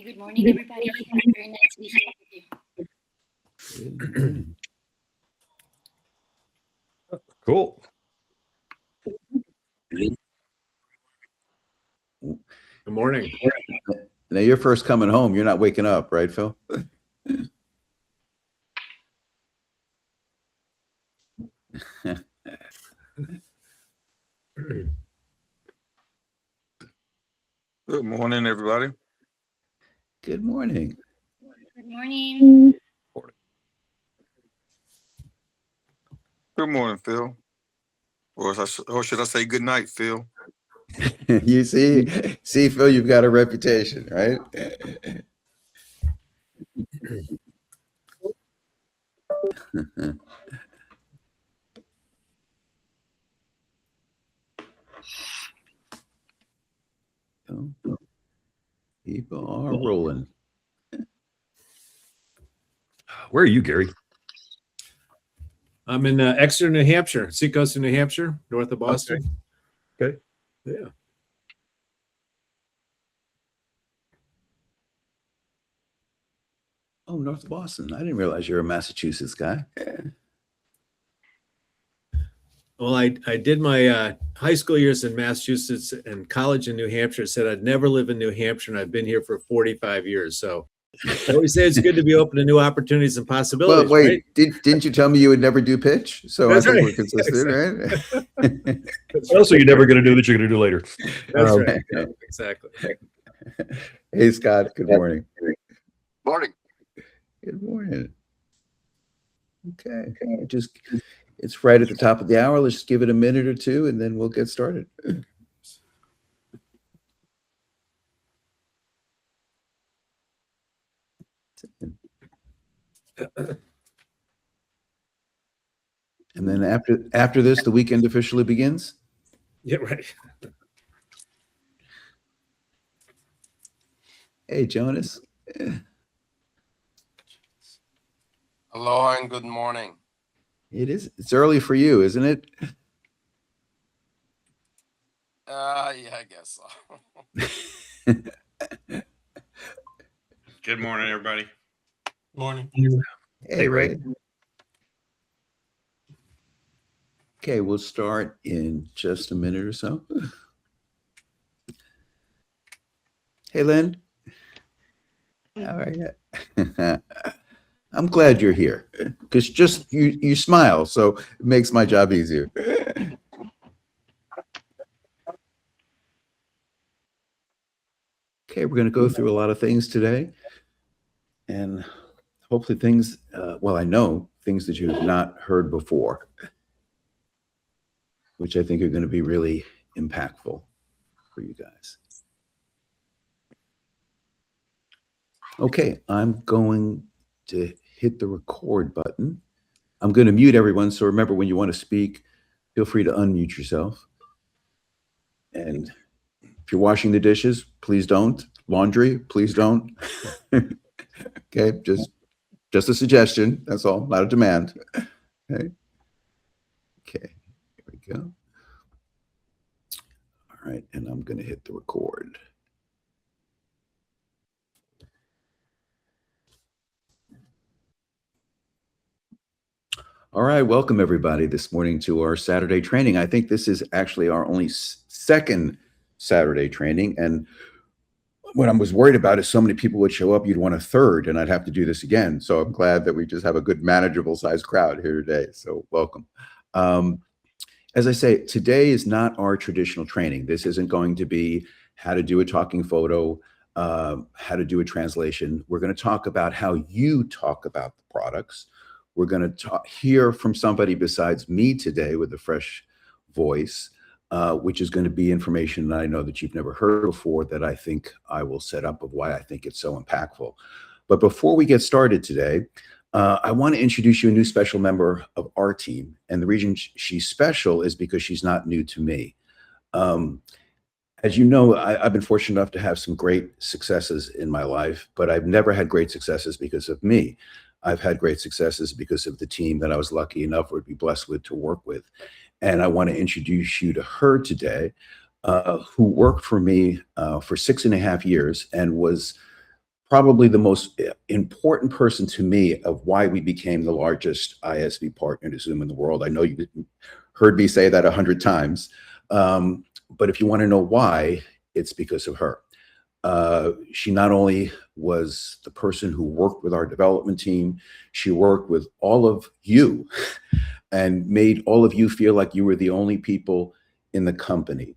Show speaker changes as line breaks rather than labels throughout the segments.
good morning, everybody. Very nice to be here with you.
Cool.
Good morning.
Now you're first coming home. You're not waking up, right, Phil?
Good morning, everybody.
Good morning.
Good morning.
Good morning, Phil. Or should I say good night, Phil?
You see, Phil, you've got a reputation, right? People are rolling.
Where are you, Gary?
I'm in Exeter, New Hampshire, Seacoast of New Hampshire, north of Boston.
Okay.
Yeah.
Oh, north of Boston. I didn't realize you're a Massachusetts guy.
Well, I did my high school years in Massachusetts and college in New Hampshire. Said I'd never live in New Hampshire, and I've been here for 45 years. So I always say it's good to be open to new opportunities and possibilities.
Well, wait,
right?
didn't you tell me you would never do pitch? So
That's
I think
right.
we're consistent, right?
Also, you're never going to do that. You're going to do later.
That's right. Yeah, exactly.
Hey, Scott. Good morning.
Morning.
Good morning. Okay. It's right at the top of the hour. Let's just give it a minute or two, and then we'll get started. And then after this, the weekend officially begins.
Yeah, right.
Hey, Jonas.
Hello and good morning.
It's early for you, isn't it?
Yeah, I guess so.
Good morning, everybody.
Morning.
Hey, Ray. Okay, we'll start in just a minute or so. Hey, Lynn. How are you? I'm glad you're here because just you smile, so it makes my job easier. Okay, we're going to go through a lot of things today, and hopefully things, I know things that you have not heard before, which I think are going to be really impactful for you guys. Okay, I'm going to hit the record button. I'm going to mute everyone, so remember when you want to speak, feel free to unmute yourself. And if you're washing the dishes, please don't. Laundry, please don't. Okay, just a suggestion. That's all, not a demand. Okay. Okay, here we go. All right, and I'm going to hit the record. All right, welcome everybody this morning to our Saturday training. I think this is actually our only second Saturday training, and what I was worried about is so many people would show up, you'd want a third, and I'd have to do this again. So I'm glad that we just have a good manageable size crowd here today. So welcome. As I say, today is not our traditional training. This isn't going to be how to do a talking photo, how to do a translation. We're going to talk about how you talk about the products. We're going to hear from somebody besides me today with a fresh voice, which is going to be information that I know that you've never heard before that I think I will set up of why I think it's so impactful. But before we get started today, I want to introduce you a new special member of our team. And the reason she's special is because she's not new to me. As you know, I've been fortunate enough to have some great successes in my life, but I've never had great successes because of me. I've had great successes because of the team that I was lucky enough or to be blessed with to work with. And I want to introduce you to her today, who worked for me for 6.5 years and was probably the most important person to me of why we became the largest ISV partner to Zoom in the world. I know you heard me say that 100 times, but if you want to know why, it's because of her. She not only was the person who worked with our development team, she worked with all of you and made all of you feel like you were the only people in the company.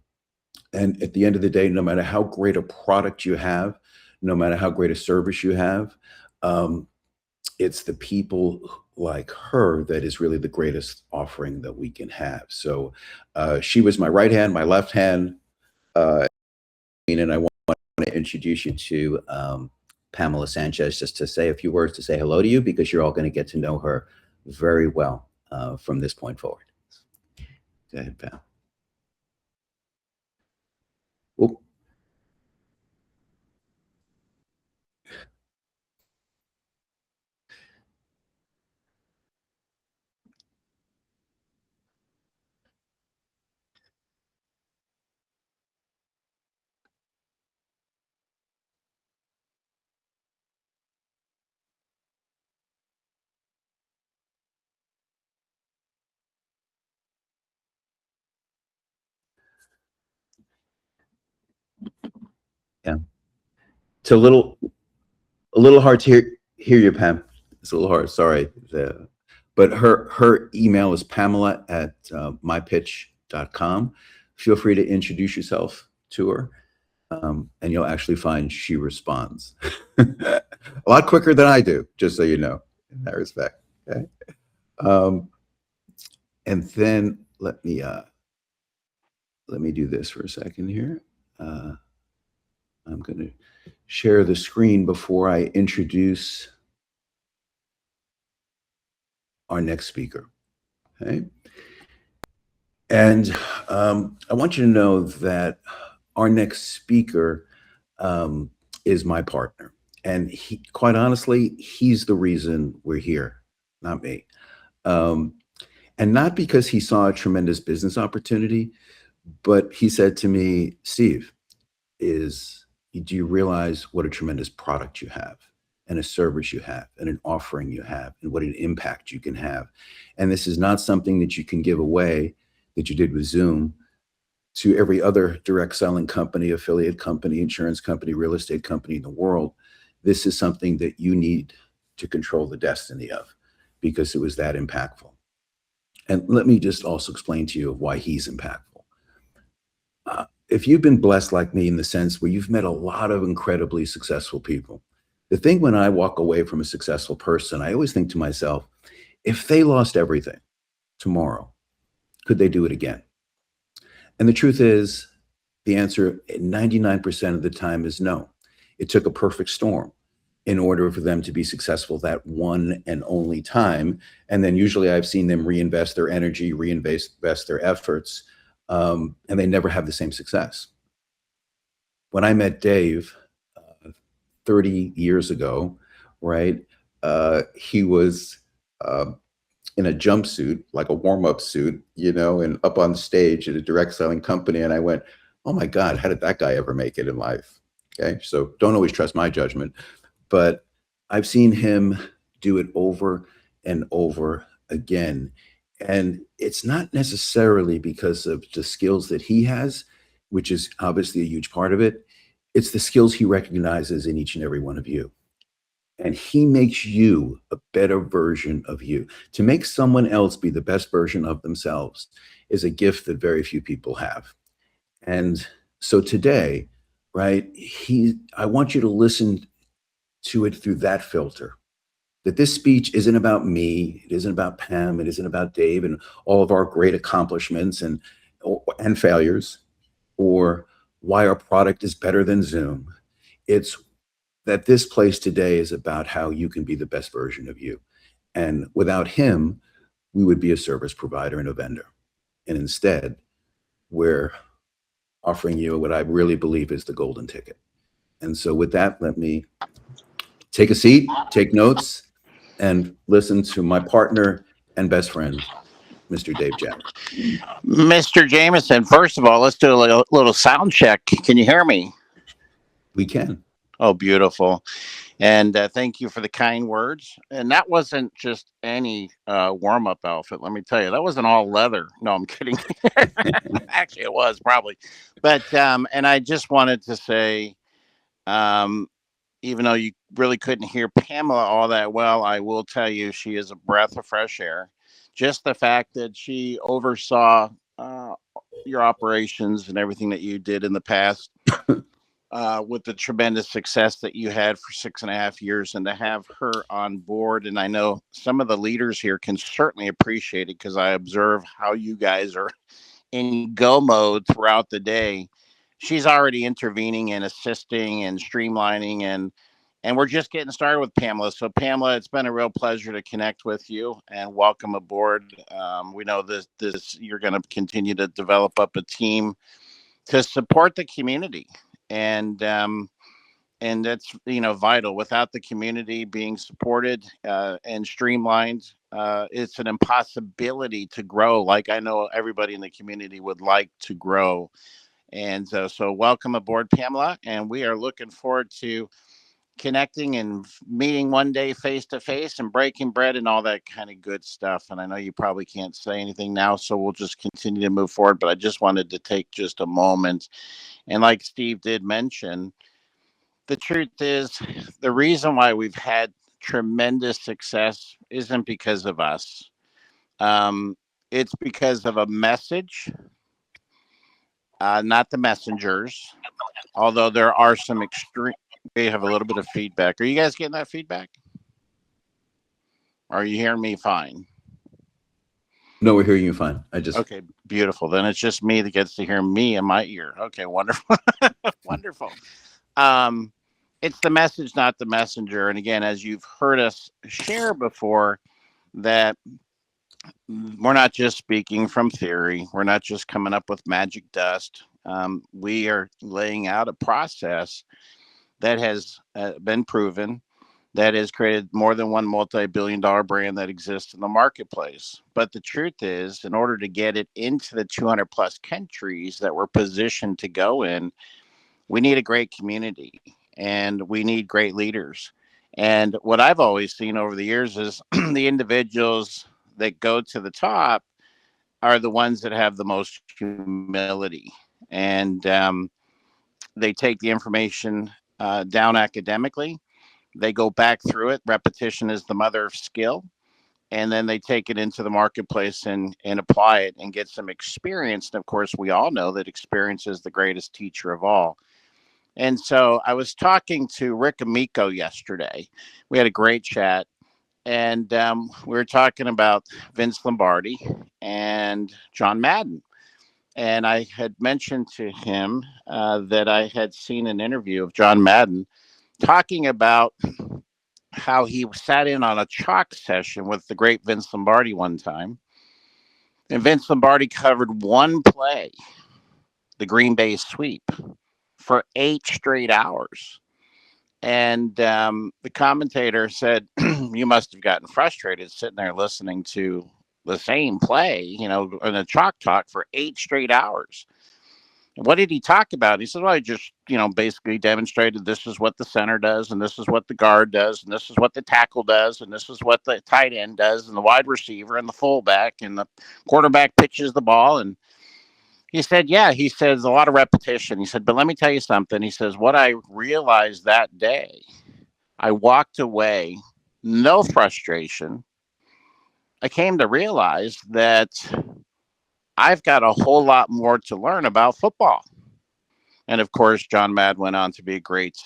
And at the end of the day, no matter how great a product you have, no matter how great a service you have, it's the people like her that is really the greatest offering that we can have. So she was my right hand, my left hand, and I want to introduce you to Pamela Sanchez, just to say a few words to say hello to you, because you're all going to get to know her very well from this point forward. Go ahead, Pam. Well, yeah, it's a little hard to hear you, Pam. It's a little hard. Sorry. But her email is pamela@mypitch.com. Feel free to introduce yourself to her, and you'll actually find she responds a lot quicker than I do, just so you know, in that respect. Okay. And then let me do this for a second here. I'm going to share the screen before I introduce our next speaker. Okay. And I want you to know that our next speaker is my partner. And he, quite honestly, he's the reason we're here, not me. And not because he saw a tremendous business opportunity, but he said to me, Steve, do you realize what a tremendous product you have, and a service you have, and an offering you have, and what an impact you can have? And this is not something that you can give away that you did with Zoom to every other direct selling company, affiliate company, insurance company, real estate company in the world. This is something that you need to control the destiny of, because it was that impactful. And let me just also explain to you why he's impactful. If you've been blessed like me in the sense where you've met a lot of incredibly successful people, the thing when I walk away from a successful person, I always think to myself, if they lost everything tomorrow, could they do it again? And the truth is, the answer 99% of the time is no. It took a perfect storm in order for them to be successful that one and only time. And then usually I've seen them reinvest their energy, reinvest their efforts, and they never have the same success. When I met Dave 30 years ago, right, he was in a jumpsuit, like a warm-up suit, you know, and up on stage at a direct selling company. And I went, oh my God, how did that guy ever make it in life? Okay, so don't always trust my judgment, but I've seen him do it over and over again. And it's not necessarily because of the skills that he has, which is obviously a huge part of it. It's the skills he recognizes in each and every one of you. And he makes you a better version of you. To make someone else be the best version of themselves is a gift that very few people have. And so today, right, I want you to listen to it through that filter. That this speech isn't about me, it isn't about Pam, it isn't about Dave and all of our great accomplishments and failures, or why our product is better than Zoom. It's that this place today is about how you can be the best version of you. And without him, we would be a service provider and a vendor. And instead, we're offering you what I really believe is the golden ticket. And so with that, let me take a seat, take notes, and listen to my partner and best friend, Mr. Dave Jack.
Mr. Jameson, first of all, let's do a little sound check. Can you hear me?
We can.
Oh, beautiful. And thank you for the kind words. And that wasn't just any warm up outfit. Let me tell you, that wasn't all leather. No, I'm kidding. Actually, it was probably. But, and I just wanted to say, um, even though you really couldn't hear Pamela all that well, I will tell you she is a breath of fresh air. Just the fact that she oversaw your operations and everything that you did in the past with the tremendous success that you had for 6.5 years, and to have her on board. And I know some of the leaders here can certainly appreciate it because I observe how you guys are in go mode throughout the day. She's already intervening and assisting and streamlining, and we're just getting started with Pamela. So Pamela, it's been a real pleasure to connect with you and welcome aboard. We know this you're going to continue to develop up a team to support the community, and and that's vital. Without the community being supported and streamlined, it's an impossibility to grow like I know everybody in the community would like to grow. And so welcome aboard, Pamela, and we are looking forward to connecting and meeting one day face to face and breaking bread and all that kind of good stuff. And I know you probably can't say anything now, so we'll just continue to move forward. But I just wanted to take just a moment, and like Steve did mention, the truth is, the reason why we've had tremendous success isn't because of us. Um, it's because of a message, not the messengers. Although there are some extreme, we have a little bit of feedback. Are you guys getting that feedback? Are you hearing me fine?
No, we're hearing you fine. I just
Okay, beautiful. Then it's just me that gets to hear me in my ear. Okay, wonderful. Wonderful. Um, it's the message, not the messenger. And again, as you've heard us share before, that we're not just speaking from theory. We're not just coming up with magic dust. We are laying out a process that has been proven, that has created more than one multi-billion-dollar brand that exists in the marketplace. But the truth is, in order to get it into the 200 plus countries that we're positioned to go in, we need a great community and we need great leaders. And what I've always seen over the years is the individuals that go to the top are the ones that have the most humility, and they take the information down academically. They go back through it. Repetition is the mother of skill. And then they take it into the marketplace and apply it and get some experience. And of course, we all know that experience is the greatest teacher of all. And so I was talking to Rick Amico yesterday. We had a great chat, and we were talking about Vince Lombardi and John Madden. And I had mentioned to him that I had seen an interview of John Madden talking about how he sat in on a chalk session with the great Vince Lombardi one time. And Vince Lombardi covered one play, the Green Bay sweep, for 8 straight hours. And the commentator said, "You must have gotten frustrated sitting there listening to the same play, in a chalk talk for 8 straight hours." What did he talk about? He said, "Well, I just, basically demonstrated this is what the center does, and this is what the guard does, and this is what the tackle does, and this is what the tight end does, and the wide receiver, and the fullback, and the quarterback pitches the ball." And he said, "Yeah," he says, "a lot of repetition." He said, "But let me tell you something." He says, "What I realized that day, I walked away, no frustration. I came to realize that I've got a whole lot more to learn about football." And of course, John Mad went on to be a great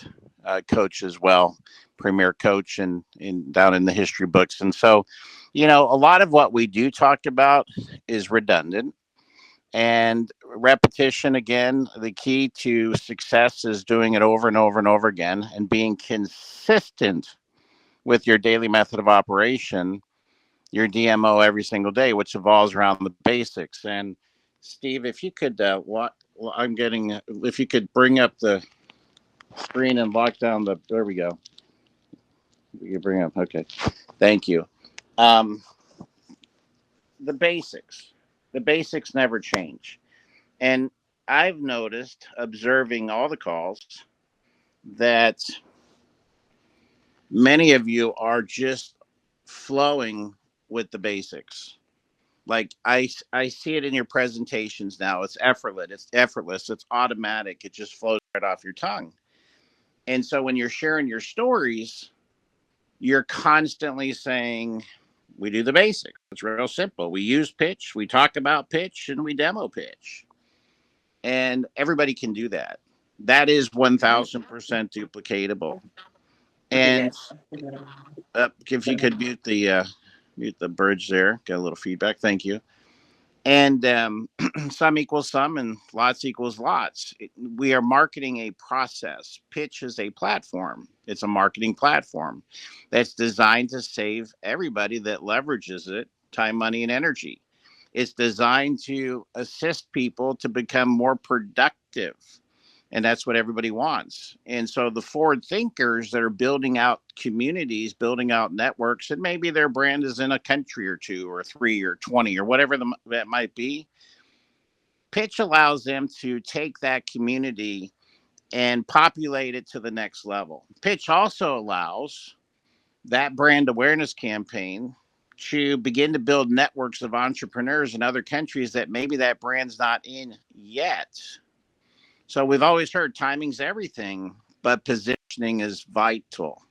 coach as well, premier coach and in down in the history books. And so, a lot of what we do talk about is redundant. And repetition, again, the key to success is doing it over and over and over again and being consistent with your daily method of operation, your DMO every single day, which evolves around the basics. And Steve, if you could, if you could bring up the screen and lock down there we go. You bring up, okay. Thank you. Um, the basics, the basics never change. And I've noticed observing all the calls that many of you are just flowing with the basics. Like I see it in your presentations now. It's effortless. It's effortless. It's automatic. It just flows right off your tongue. And so when you're sharing your stories, you're constantly saying, we do the basics. It's real simple. We use Pxch, we talk about Pxch, and we demo Pxch. And everybody can do that. That is 1000% duplicatable. And if you could mute the bridge there, get a little feedback. Thank you. And some equals some and lots equals lots. We are marketing a process. Pxch is a platform. It's a marketing platform that's designed to save everybody that leverages it time, money, and energy. It's designed to assist people to become more productive. And that's what everybody wants. And so the forward thinkers that are building out communities, building out networks, and maybe their brand is in a country or two or three or 20 or whatever that might be, Pxch allows them to take that community and populate it to the next level. Pxch also allows that brand awareness campaign to begin to build networks of entrepreneurs in other countries that maybe that brand's not in yet. So we've always heard timing's everything, but positioning is vital.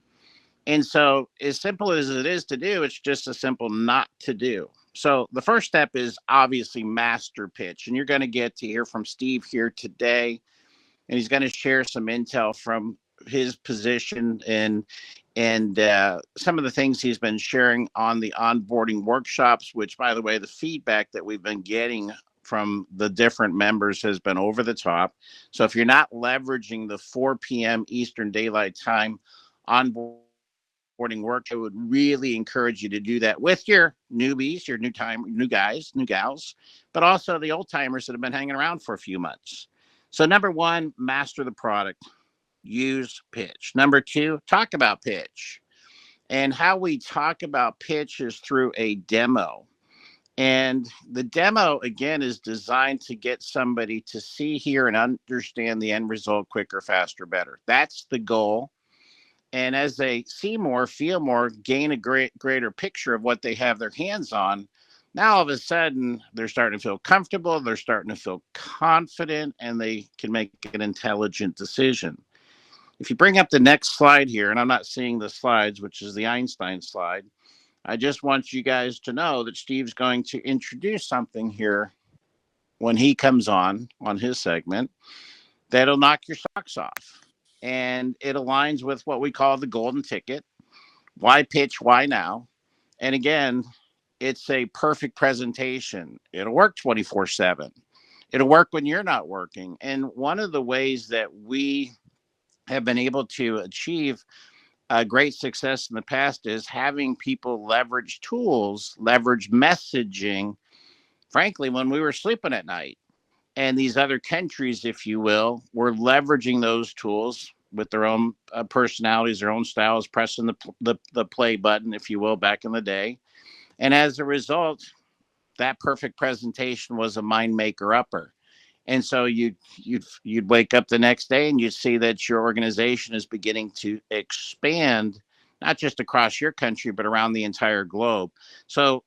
And so as simple as it is to do, it's just as simple not to do. So the first step is obviously master Pxch. And you're going to get to hear from Steve here today. And he's going to share some intel from his position and some of the things he's been sharing on the onboarding workshops, which, by the way, the feedback that we've been getting from the different members has been over the top. So if you're not leveraging the 4 p.m. Eastern Daylight Time onboarding work, I would really encourage you to do that with your newbies, your new guys, new gals, but also the old timers that have been hanging around for a few months. So number one, master the product. Use Pxch. Number two, talk about Pxch. And how we talk about Pxch is through a demo. And the demo, again, is designed to get somebody to see, hear, and understand the end result quicker, faster, better. That's the goal. And as they see more, feel more, gain a greater picture of what they have their hands on, now all of a sudden they're starting to feel comfortable, they're starting to feel confident, and they can make an intelligent decision. If you bring up the next slide here, and I'm not seeing the slides, which is the Einstein slide, I just want you guys to know that Steve's going to introduce something here when he comes on his segment that'll knock your socks off. And it aligns with what we call the golden ticket. Why Pxch? Why now? And again, it's a perfect presentation. It'll work 24/7. It'll work when you're not working. And one of the ways that we have been able to achieve great success in the past is having people leverage tools, leverage messaging, frankly, when we were sleeping at night. And these other countries, if you will, were leveraging those tools with their own personalities, their own styles, pressing the play button, if you will, back in the day. And as a result, that perfect presentation was a mind maker upper. And so you'd wake up the next day and you'd see that your organization is beginning to expand, not just across your country, but around the entire globe. So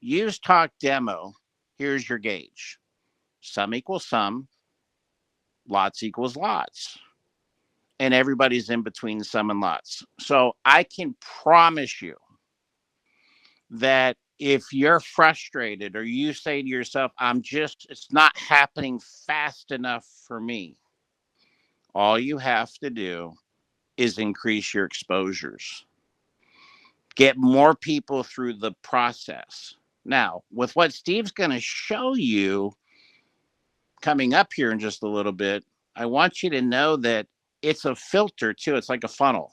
use talk demo. Here's your gauge. Some equals some, lots equals lots. And everybody's in between some and lots. So I can promise you that if you're frustrated or you say to yourself, it's not happening fast enough for me, all you have to do is increase your exposures. Get more people through the process. Now, with what Steve's going to show you coming up here in just a little bit, I want you to know that it's a filter too. It's like a funnel.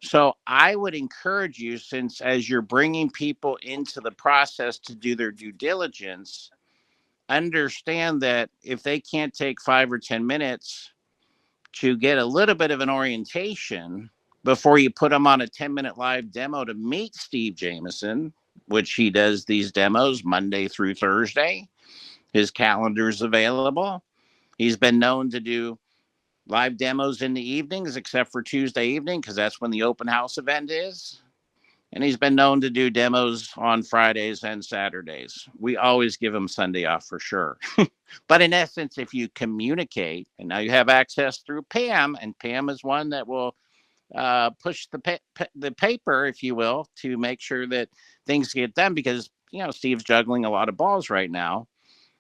So I would encourage you, since as you're bringing people into the process to do their due diligence, understand that if they can't take 5 or 10 minutes to get a little bit of an orientation before you put them on a 10-minute live demo to meet Steve Jameson, which he does these demos Monday through Thursday. His calendar is available. He's been known to do Live demos in the evenings, except for Tuesday evening, because that's when the open house event is. And he's been known to do demos on Fridays and Saturdays. We always give him Sunday off for sure. But in essence, if you communicate, and now you have access through Pam, and Pam is one that will push the paper, if you will, to make sure that things get done, because Steve's juggling a lot of balls right now.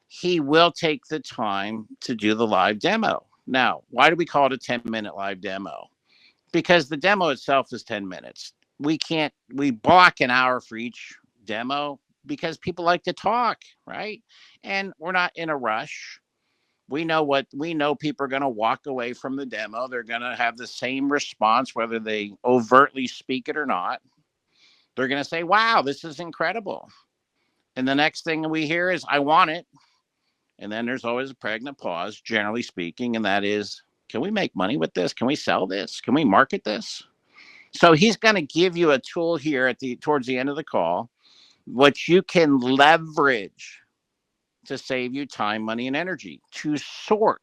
He will take the time to do the live demo. Now, why do we call it a 10-minute live demo? Because the demo itself is 10 minutes. We block an hour for each demo because people like to talk, right? And we're not in a rush. We know people are going to walk away from the demo. They're going to have the same response, whether they overtly speak it or not. They're going to say, wow, this is incredible. And the next thing we hear is, I want it. And then there's always a pregnant pause, generally speaking. And that is, can we make money with this? Can we sell this? Can we market this? So he's going to give you a tool here towards the end of the call, which you can leverage to save you time, money, and energy to sort.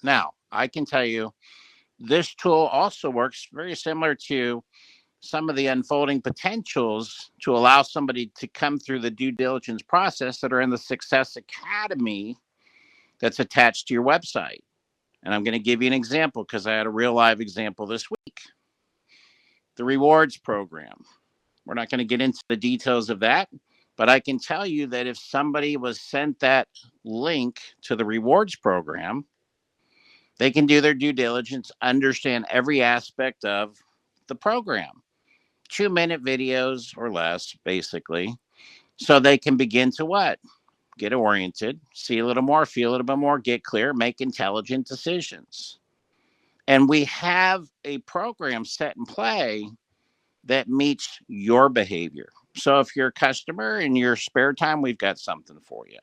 Now, I can tell you this tool also works very similar to some of the unfolding potentials to allow somebody to come through the due diligence process that are in the Success Academy that's attached to your website. And I'm going to give you an example because I had a real live example this week. The rewards program. We're not going to get into the details of that, but I can tell you that if somebody was sent that link to the rewards program, they can do their due diligence, understand every aspect of the program. 2-minute videos or less, basically, so they can begin to what? Get oriented, see a little more, feel a little bit more, get clear, make intelligent decisions. And we have a program set in play that meets your behavior. So if you're a customer in your spare time, we've got something for you.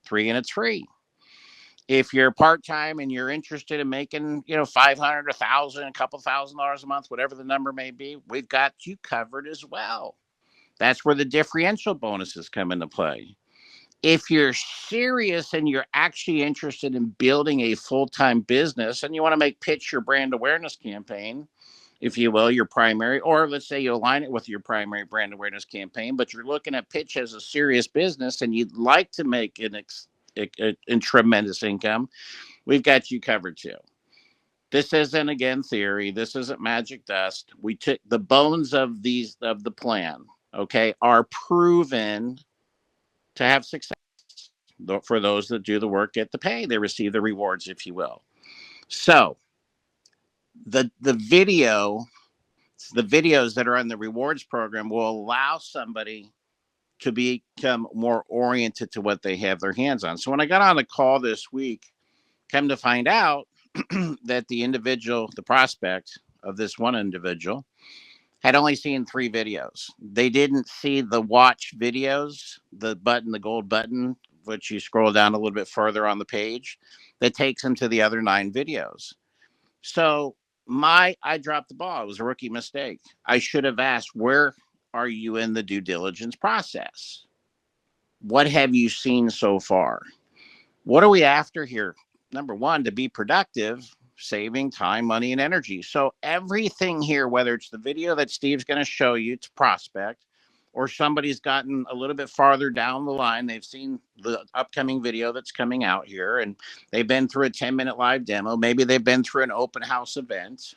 3 and it's free. If you're part-time and you're interested in making, 500, 1,000, a couple $1,000 a month, whatever the number may be, we've got you covered as well. That's where the differential bonuses come into play. If you're serious and you're actually interested in building a full-time business and you want to make Pxch your brand awareness campaign, if you will, your primary, or let's say you align it with your primary brand awareness campaign, but you're looking at Pxch as a serious business and you'd like to make a tremendous income, we've got you covered too. This isn't, again, theory. This isn't magic dust. We took the bones of the plan, okay, are proven to have success. For those that do the work, get the pay. They receive the rewards, if you will. So the videos that are on the rewards program will allow somebody to become more oriented to what they have their hands on. So when I got on the call this week, come to find out that the prospect of this one individual had only seen 3 videos. They didn't see the watch videos, the gold button, which you scroll down a little bit further on the page, that takes them to the other 9 videos. So I dropped the ball. It was a rookie mistake. I should have asked, where are you in the due diligence process? What have you seen so far? What are we after here? Number one, to be productive, saving time, money, and energy. So everything here, whether it's the video that Steve's going to show you to prospect, or somebody's gotten a little bit farther down the line, they've seen the upcoming video that's coming out here, and they've been through a 10-minute live demo. Maybe they've been through an open house event,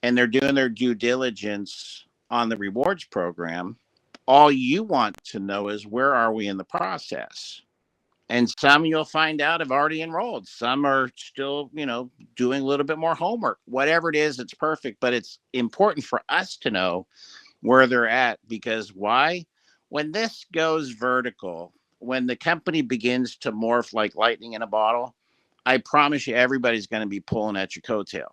and they're doing their due diligence on the rewards program. All you want to know is, where are we in the process? And some you'll find out have already enrolled. Some are still, doing a little bit more homework. Whatever it is, it's perfect. But it's important for us to know where they're at, because why? When this goes vertical, when the company begins to morph like lightning in a bottle, I promise you everybody's going to be pulling at your coattail.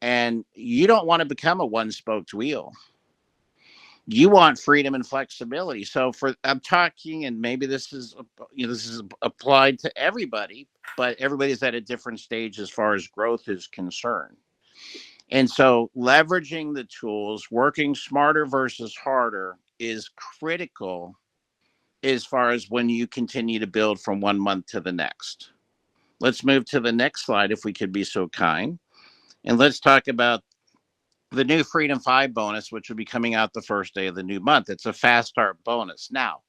And you don't want to become a one-spoked wheel. You want freedom and flexibility. So I'm talking, and maybe this is applied to everybody, but everybody's at a different stage as far as growth is concerned. And so leveraging the tools, working smarter versus harder, is critical as far as when you continue to build from one month to the next. let's move to the next slide if we could be so kind. And let's talk about the new Freedom 5 bonus, which will be coming out the first day of the new month. It's a fast start bonus. Now,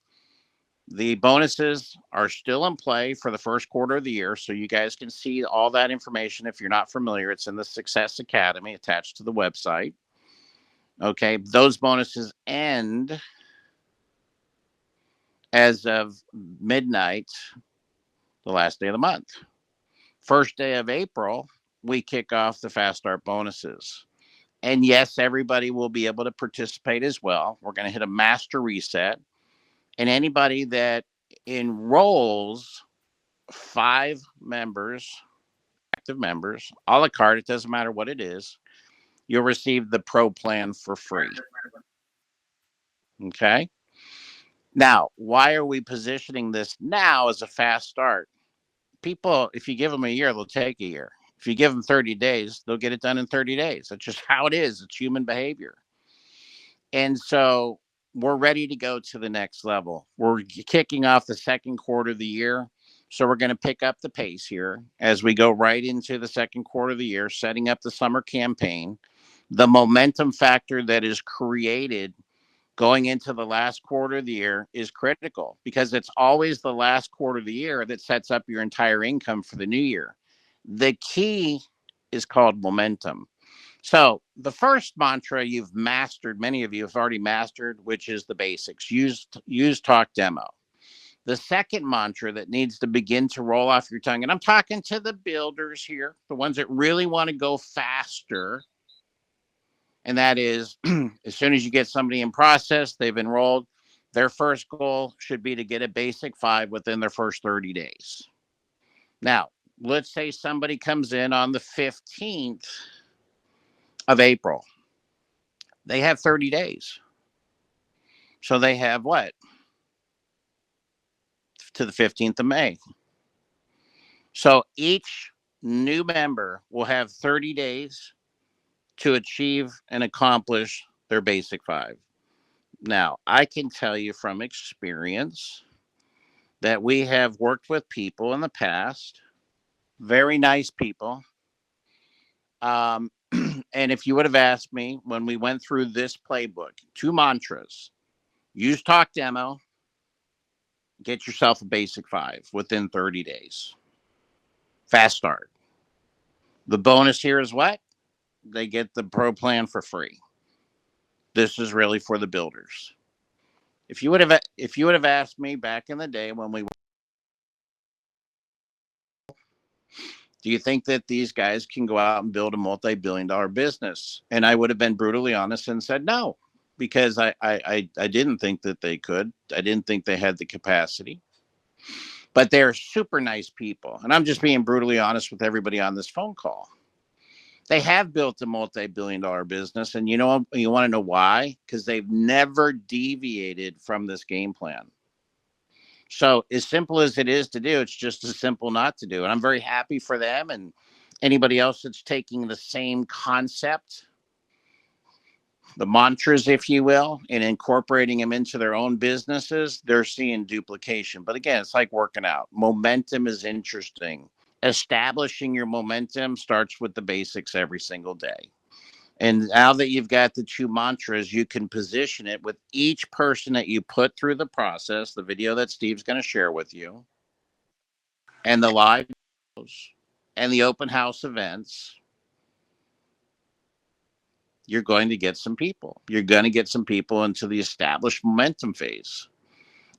the bonuses are still in play for the first quarter of the year. So you guys can see all that information. If you're not familiar, it's in the Success Academy attached to the website. Okay. Those bonuses end as of midnight, the last day of the month. First day of April, we kick off the fast start bonuses. And yes, everybody will be able to participate as well. We're going to hit a master reset. And anybody that enrolls 5 members, active members, a la carte, it doesn't matter what it is, you'll receive the pro plan for free. Okay. Now, why are we positioning this now as a fast start? People, if you give them a year, they'll take a year. If you give them 30 days, they'll get it done in 30 days. That's just how it is. It's human behavior. And so we're ready to go to the next level. We're kicking off the second quarter of the year. So we're going to pick up the pace here as we go right into the second quarter of the year, setting up the summer campaign. The momentum factor that is created going into the last quarter of the year is critical because it's always the last quarter of the year that sets up your entire income for the new year. The key is called momentum. So the first mantra you've mastered, many of you have already mastered, which is the basics. Use, talk, demo. The second mantra that needs to begin to roll off your tongue, and I'm talking to the builders here, the ones that really want to go faster, and that is as soon as you get somebody in process, they've enrolled, their first goal should be to get a basic 5 within their first 30 days. Now, let's say somebody comes in on the 15th of April. They have 30 days. So they have what? To the 15th of May. So each new member will have 30 days to achieve and accomplish their basic 5. Now, I can tell you from experience that we have worked with people in the past, very nice people. And if you would have asked me when we went through this playbook, 2 mantras: use, talk, demo, get yourself a basic 5 within 30 days. Fast start. The bonus here is what? They get the pro plan for free. This is really for the builders. If you would have asked me back in the day when we, do you think that these guys can go out and build a multi-billion-dollar business? And I would have been brutally honest and said no, because I didn't think that they could. I didn't think they had the capacity. But they're super nice people. And I'm just being brutally honest with everybody on this phone call. They have built a multi-billion-dollar business. And you want to know why? Because they've never deviated from this game plan. So as simple as it is to do, it's just as simple not to do. And I'm very happy for them and anybody else that's taking the same concept, the mantras, if you will, and incorporating them into their own businesses. They're seeing duplication. But again, it's like working out. Momentum is interesting. Establishing your momentum starts with the basics every single day. And now that you've got the 2 mantras, you can position it with each person that you put through the process, the video that Steve's going to share with you, and the live videos, and the open house events. You're going to get some people. You're going to get some people into the established momentum phase.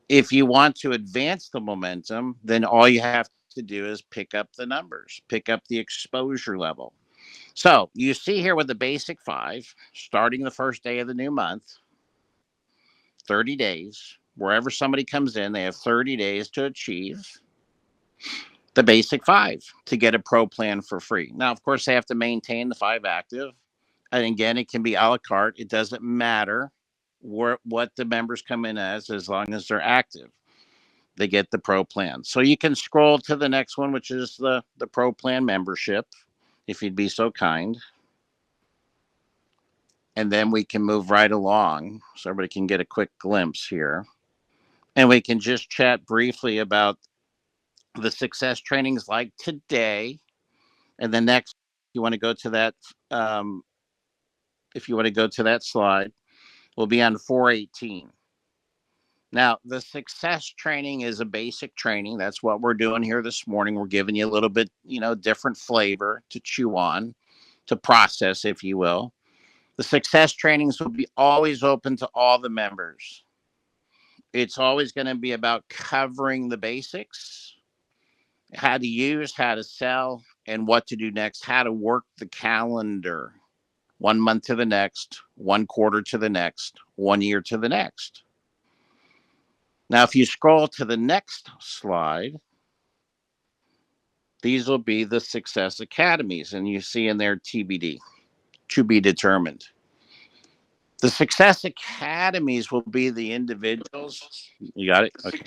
If you want to advance the momentum, then all you have to do is pick up the numbers, pick up the exposure level. So you see here with the basic 5, starting the first day of the new month, 30 days, wherever somebody comes in, they have 30 days to achieve the basic 5 to get a pro plan for free. Now, of course, they have to maintain the 5 active. And again, it can be a la carte. It doesn't matter what the members come in as long as they're active. They get the pro plan. So you can scroll to the next one, which is the pro plan membership, if you'd be so kind. And then we can move right along so everybody can get a quick glimpse here. And we can just chat briefly about The success trainings like today, and the next, you want to go to that, um, if you want to go to that slide, will be on 418. Now, the success training is a basic training. That's what we're doing here this morning. We're giving you a little bit, different flavor to chew on, to process, if you will. The success trainings will be always open to all the members. It's always going to be about covering the basics, how to use, how to sell, and what to do next, how to work the calendar 1 month to the next, 1 quarter to the next, 1 year to the next. Now, if you scroll to the next slide, these will be the success academies, and you see in there TBD, to be determined. The success academies will be the individuals. You got it? Okay.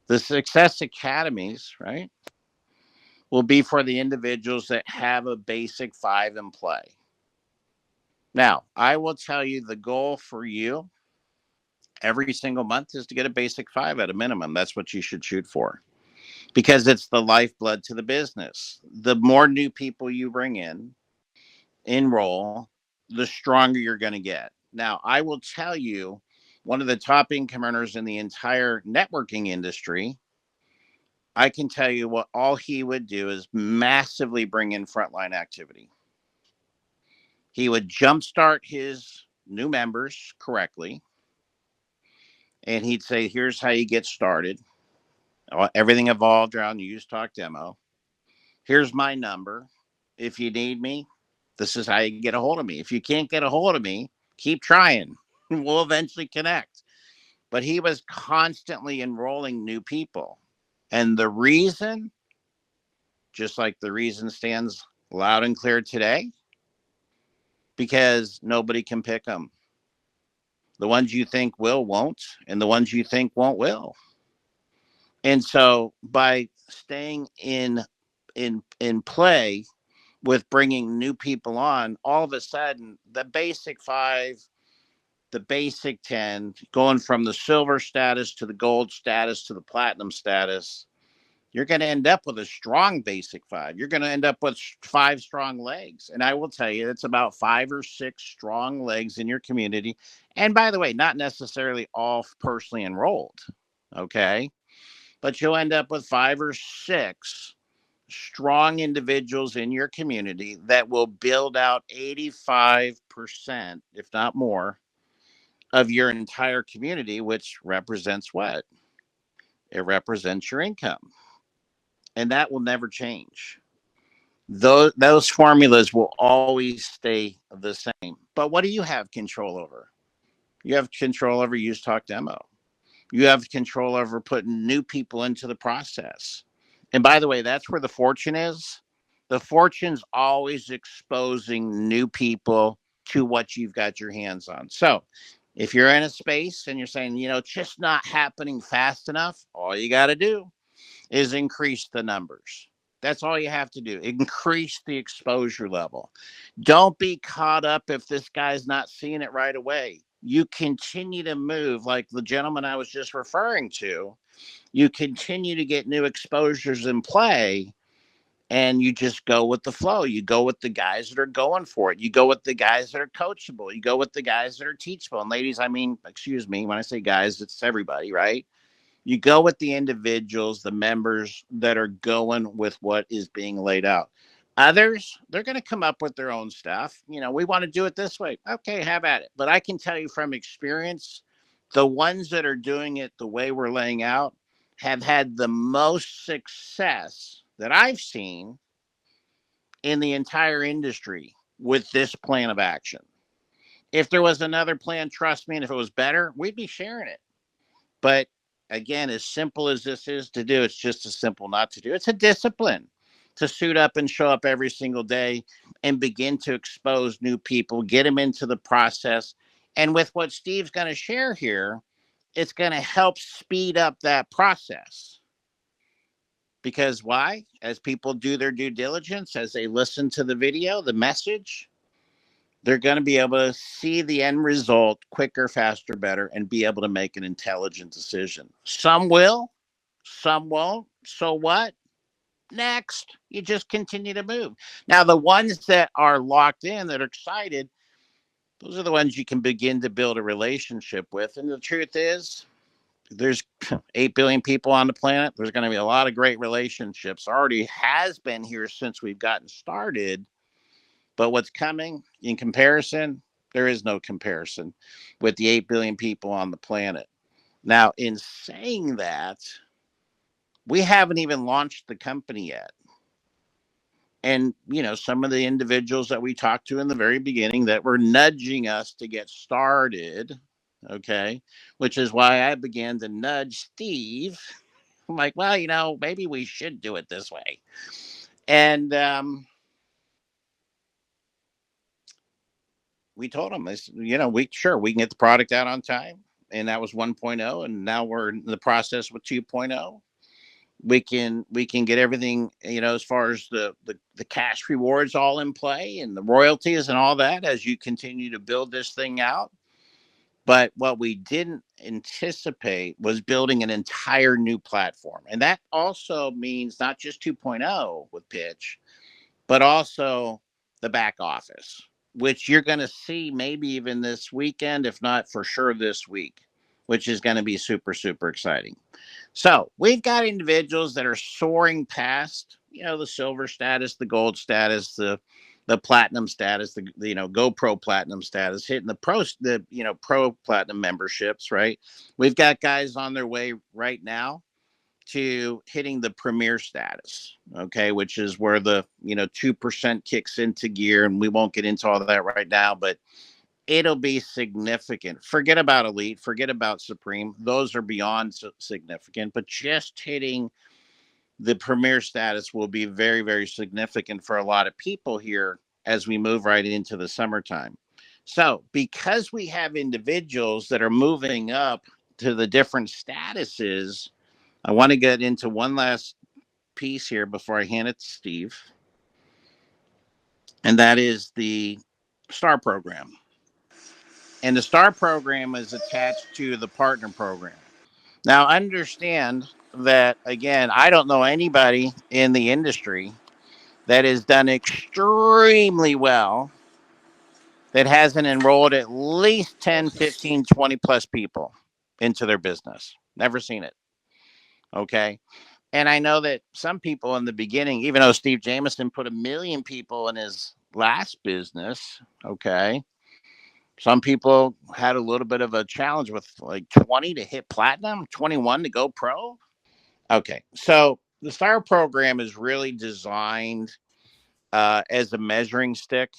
The success academies, right, will be for the individuals that have a basic 5 in play. Now, I will tell you the goal for you every single month is to get a basic 5 at a minimum. That's what you should shoot for, because it's the lifeblood to the business. The more new people you bring in, enroll, the stronger you're going to get. Now, I will tell you, one of the top income earners in the entire networking industry, I can tell you what all he would do is massively bring in frontline activity. He would jumpstart his new members correctly, and he'd say, here's how you get started. Everything evolved around Use Talk Demo. Here's my number. If you need me, this is how you can get a hold of me. If you can't get a hold of me, keep trying. We'll eventually connect. But he was constantly enrolling new people. And the reason, just like the reason stands loud and clear today, because nobody can pick them. The ones you think will won't, and the ones you think won't will. And so by staying in play with bringing new people on, all of a sudden the basic 5, the basic 10, going from the silver status to the gold status to the platinum status, you're going to end up with a strong basic 5. You're going to end up with 5 strong legs. And I will tell you, it's about 5 or 6 strong legs in your community. And by the way, not necessarily all personally enrolled. Okay. But you'll end up with 5 or 6 strong individuals in your community that will build out 85%, if not more, of your entire community, which represents what? It represents your income. And that will never change. Those formulas will always stay the same. But what do you have control over? You have control over Use Talk Demo. You have control over putting new people into the process. And by the way, that's where the fortune is. The fortune's always exposing new people to what you've got your hands on. So if you're in a space and you're saying, it's just not happening fast enough, all you got to do is increase the numbers. That's all you have to do. Increase the exposure level. Don't be caught up if this guy's not seeing it right away. You continue to move like the gentleman I was just referring to. You continue to get new exposures in play, and you just go with the flow. You go with the guys that are going for it. You go with the guys that are coachable. You go with the guys that are teachable. And ladies, excuse me, when I say guys, it's everybody, right? You go with the individuals, the members that are going with what is being laid out. Others, they're going to come up with their own stuff. We want to do it this way. Okay, have at it. But I can tell you from experience, the ones that are doing it the way we're laying out have had the most success that I've seen in the entire industry with this plan of action. If there was another plan, trust me, and if it was better, we'd be sharing it. But again, as simple as this is to do, it's just as simple not to do. It's a discipline to suit up and show up every single day and begin to expose new people, get them into the process. And with what Steve's going to share here, it's going to help speed up that process. Because why? As people do their due diligence, as they listen to the video, the message, they're going to be able to see the end result quicker, faster, better, and be able to make an intelligent decision. Some will, some won't. So what? Next. You just continue to move. Now, the ones that are locked in, that are excited, those are the ones you can begin to build a relationship with. And the truth is, there's 8 billion people on the planet. There's going to be a lot of great relationships. Already has been here since we've gotten started. But what's coming in comparison, there is no comparison with the 8 billion people on the planet. Now, in saying that, we haven't even launched the company yet. And, some of the individuals that we talked to in the very beginning that were nudging us to get started, okay, which is why I began to nudge Steve. I'm like, well, maybe we should do it this way. And we told him, this, we can get the product out on time. And that was 1.0. And now we're in the process with 2.0. We can get everything, as far as the cash rewards all in play and the royalties and all that as you continue to build this thing out. But what we didn't anticipate was building an entire new platform. And that also means not just 2.0 with Pxch, but also the back office, which you're going to see maybe even this weekend, if not for sure this week, which is going to be super, super exciting. So we've got individuals that are soaring past, the silver status, the gold status, the platinum status, the GoPro platinum status, hitting pro platinum memberships, right? We've got guys on their way right now to hitting the premier status, okay, which is where the 2% kicks into gear, and we won't get into all of that right now, but it'll be significant. Forget about elite, forget about supreme. Those are beyond significant, but just hitting the premier status will be very, very significant for a lot of people here as we move right into the summertime. So because we have individuals that are moving up to the different statuses, I want to get into one last piece here before I hand it to Steve, and that is the STAR program. And the STAR program is attached to the partner program. Now, understand that, again, I don't know anybody in the industry that has done extremely well that hasn't enrolled at least 10, 15, 20 plus people into their business. Never seen it. Okay. And I know that some people in the beginning, even though Steve Jameson put 1 million people in his last business, okay, some people had a little bit of a challenge with like 20 to hit platinum, 21 to go pro. Okay, so the STAR program is really designed as a measuring stick.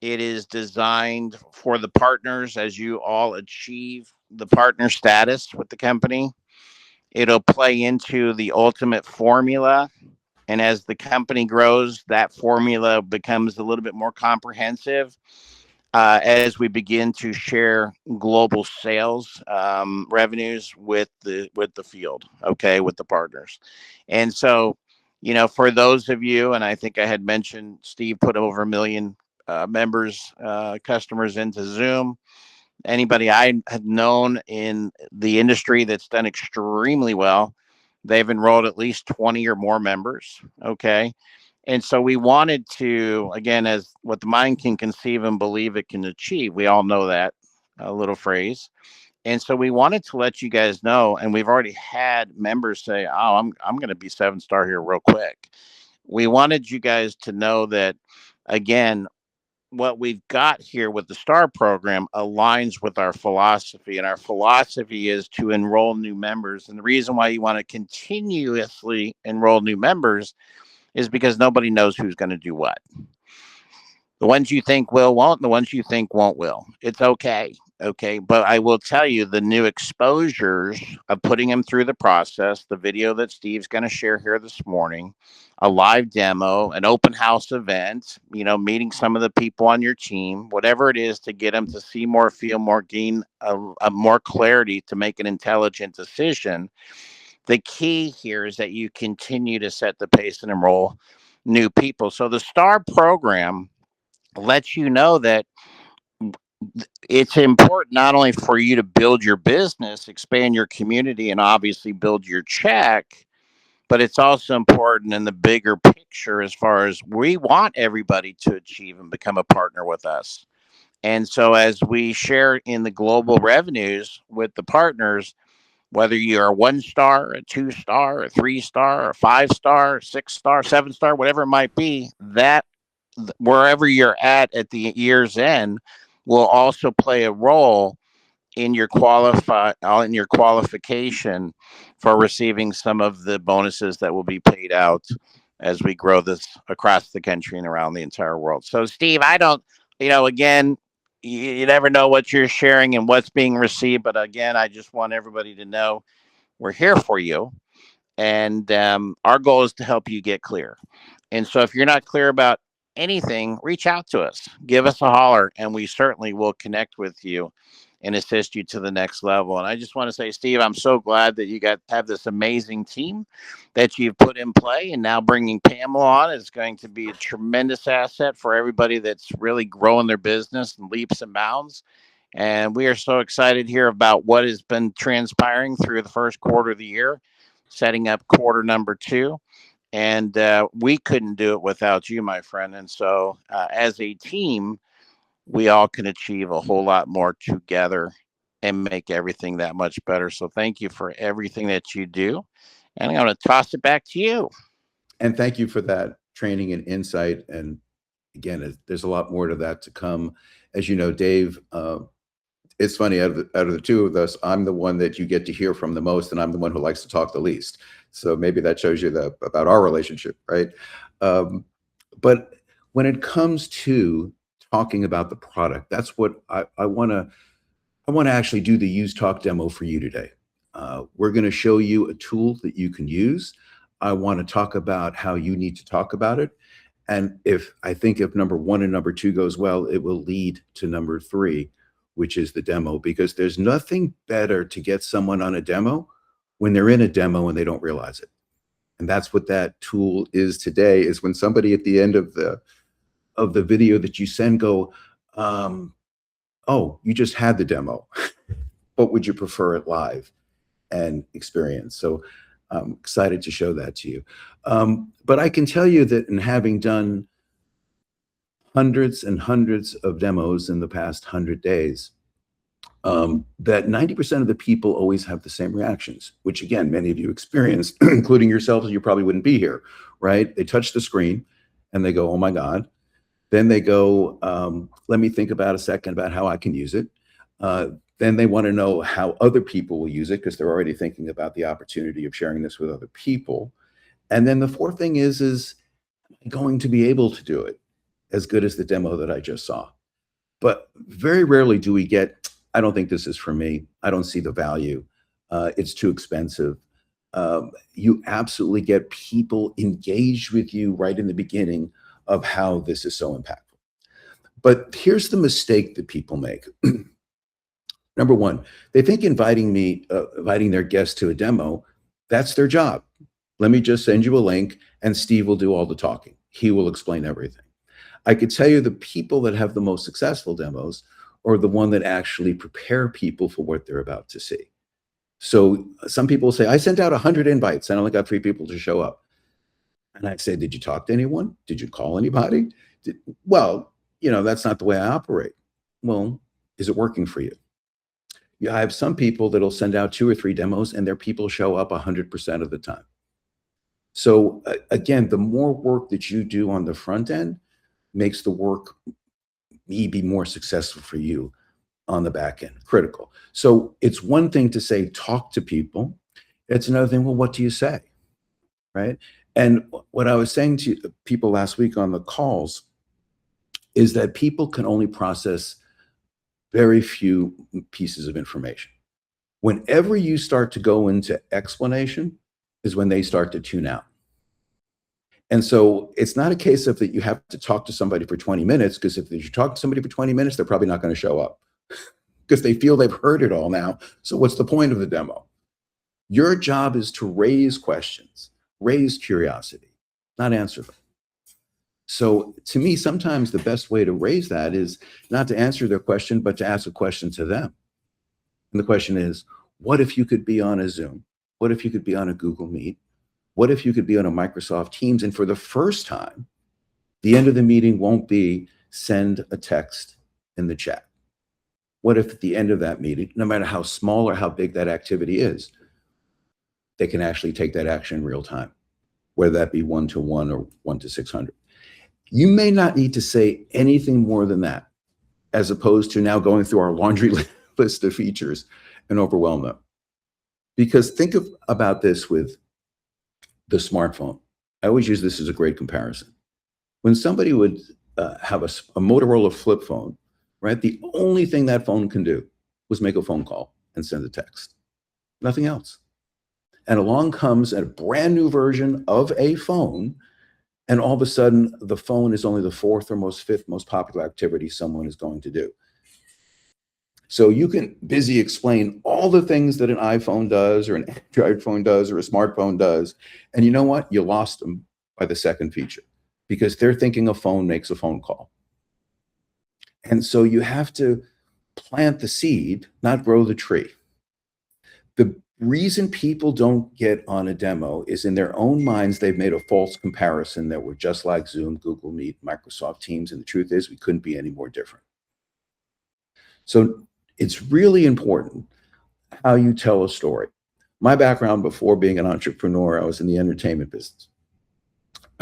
It is designed for the partners as you all achieve the partner status with the company. It'll play into the ultimate formula. And as the company grows, that formula becomes a little bit more comprehensive as we begin to share global sales revenues with the field, okay, with the partners. And so, for those of you, and I think I had mentioned Steve put over 1 million members, customers into Zoom. Anybody I had known in the industry that's done extremely well, they've enrolled at least 20 or more members. Okay. And so we wanted to, again, as what the mind can conceive and believe it can achieve. We all know that little phrase. And so we wanted to let you guys know, and we've already had members say, oh, I'm going to be 7-star here real quick. We wanted you guys to know that, again, what we've got here with the STAR program aligns with our philosophy. And our philosophy is to enroll new members. And the reason why you want to continuously enroll new members is because nobody knows who's going to do what. The ones you think will won't, the ones you think won't will. It's okay. Okay. But I will tell you the new exposures of putting them through the process, the video that Steve's going to share here this morning, a live demo, an open house event, meeting some of the people on your team, whatever it is to get them to see more, feel more, gain a more clarity to make an intelligent decision. The key here is that you continue to set the pace and enroll new people. So the STAR program lets you know that it's important not only for you to build your business, expand your community, and obviously build your check, but it's also important in the bigger picture as far as we want everybody to achieve and become a partner with us. And so as we share in the global revenues with the partners, whether you're a 1 star, a 2 star, a 3 star, a 5 star, 6 star, 7 star, whatever it might be, that wherever you're at the year's end will also play a role in your qualification for receiving some of the bonuses that will be paid out as we grow this across the country and around the entire world. So Steve, I don't, again, you never know what you're sharing and what's being received, but again, I just want everybody to know we're here for you, and our goal is to help you get clear. And so if you're not clear about anything, reach out to us, give us a holler, and we certainly will connect with you and assist you to the next level. And I just want to say, Steve, I'm so glad that you have this amazing team that you've put in play, and now bringing Pamela on is going to be a tremendous asset for everybody that's really growing their business in leaps and bounds. And we are so excited here about what has been transpiring through the first quarter of the year, setting up quarter number 2. And we couldn't do it without you, my friend. And so as a team, we all can achieve a whole lot more together and make everything that much better. So thank you for everything that you do. And I'm going to toss it back to you.
And thank you for that training and insight. And again, there's a lot more to that to come. As you know, Dave, it's funny, out of the two of us, I'm the one that you get to hear from the most, and I'm the one who likes to talk the least. So maybe that shows you about our relationship, right? But when it comes to talking about the product, that's what I want to actually do the Use Talk demo for you today. We're going to show you a tool that you can use. I want to talk about how you need to talk about it. And if number 1 and number 2 goes well, it will lead to number 3, which is the demo, because there's nothing better to get someone on a demo when they're in a demo and they don't realize it. And that's what that tool is today, is when somebody at the end of the video that you send go, oh, you just had the demo, but would you prefer it live and experience? So I'm excited to show that to you. But I can tell you that in having done hundreds and hundreds of demos in the past 100 days, that 90% of the people always have the same reactions, which again, many of you experience, including yourselves, you probably wouldn't be here, right? They touch the screen and they go, oh my God. Then they go, let me think about a second about how I can use it. Then they want to know how other people will use it, because they're already thinking about the opportunity of sharing this with other people. And then the fourth thing is am I going to be able to do it as good as the demo that I just saw? But very rarely do we get, I don't think this is for me. I don't see the value. It's too expensive. You absolutely get people engaged with you right in the beginning of how this is so impactful. But here's the mistake that people make. Number 1, they think inviting their guests to a demo, that's their job. Let me just send you a link and Steve will do all the talking. He will explain everything. I could tell you the people that have the most successful demos are the one that actually prepare people for what they're about to see. So some people say, I sent out 100 invites and I only got 3 people to show up. And I say, did you talk to anyone? Did you call anybody? Well, that's not the way I operate. Well, is it working for you? Yeah, I have some people that'll send out 2 or 3 demos and their people show up 100% of the time. So again, the more work that you do on the front end makes the work be more successful for you on the back end. Critical. So it's one thing to say, talk to people. It's another thing, well, what do you say? Right? And what I was saying to people last week on the calls is that people can only process very few pieces of information. Whenever you start to go into explanation is when they start to tune out. And so it's not a case of that you have to talk to somebody for 20 minutes, because if you talk to somebody for 20 minutes, they're probably not going to show up because they feel they've heard it all now. So what's the point of the demo? Your job is to raise questions, raise curiosity, not answer them. So to me, sometimes the best way to raise that is not to answer their question, but to ask a question to them. And the question is, what if you could be on a Zoom? What if you could be on a Google Meet What if you could be on a Microsoft Teams and for the first time, the end of the meeting won't be send a text in the chat? What if at the end of that meeting, no matter how small or how big that activity is, they can actually take that action in real time, whether that be 1-to-1 or 1-to-600. You may not need to say anything more than that, as opposed to now going through our laundry list of features and overwhelm them. Because think about this with the smartphone. I always use this as a great comparison. When somebody would have a Motorola flip phone, right? The only thing that phone can do was make a phone call and send a text, nothing else. And along comes a brand new version of a phone, and all of a sudden the phone is only the fourth or fifth most popular activity someone is going to do. So you can busy explain all the things that an iPhone does or an Android phone does or a smartphone does. And you know what? You lost them by the second feature because they're thinking a phone makes a phone call. And so you have to plant the seed, not grow the tree. The reason people don't get on a demo is in their own minds, they've made a false comparison that we're just like Zoom, Google Meet, Microsoft Teams. And the truth is we couldn't be any more different. So it's really important how you tell a story. My background before being an entrepreneur, I was in the entertainment business.